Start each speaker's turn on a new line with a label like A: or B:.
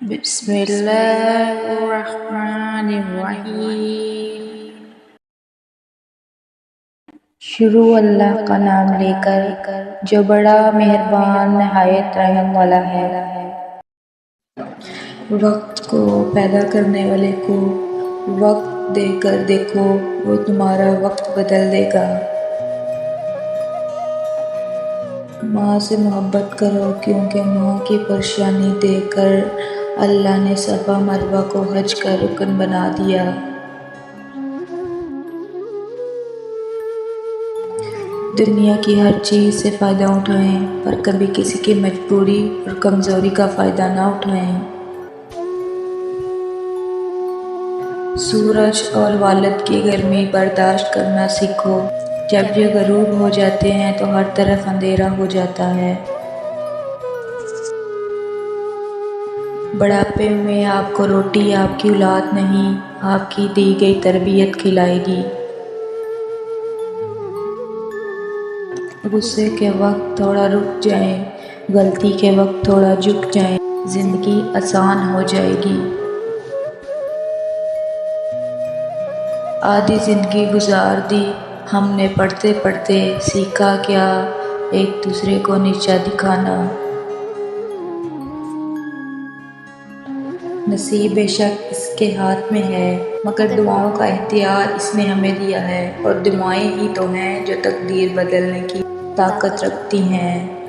A: بسم اللہ الرحمن الرحیم۔ شروع اللہ کا نام لے کر جو بڑا مہربان نہایت رحم والا ہے۔ وقت کو پیدا کرنے والے کو وقت دے کر دیکھو، وہ تمہارا وقت بدل دے گا۔ ماں سے محبت کرو، کیونکہ ماں کی پریشانی دیکھ کر اللہ نے صفا مروہ کو حج کا رکن بنا دیا۔ دنیا کی ہر چیز سے فائدہ اٹھائیں، پر کبھی کسی کی مجبوری اور کمزوری کا فائدہ نہ اٹھائیں۔ سورج اور والد کی گرمی برداشت کرنا سیکھو، جب یہ غروب ہو جاتے ہیں تو ہر طرف اندھیرا ہو جاتا ہے۔ بڑھاپے میں آپ کو روٹی آپ کی اولاد نہیں، آپ کی دی گئی تربیت کھلائے گی۔ غصے کے وقت تھوڑا رک جائیں، غلطی کے وقت تھوڑا جھک جائیں، زندگی آسان ہو جائے گی۔ آدھی زندگی گزار دی ہم نے پڑھتے پڑھتے، سیکھا کیا ایک دوسرے کو نیچا دکھانا۔ نصیب بے شک اس کے ہاتھ میں ہے، مگر دعاؤں کا اختیار اس نے ہمیں دیا ہے، اور دعائیں ہی تو ہیں جو تقدیر بدلنے کی طاقت رکھتی ہیں۔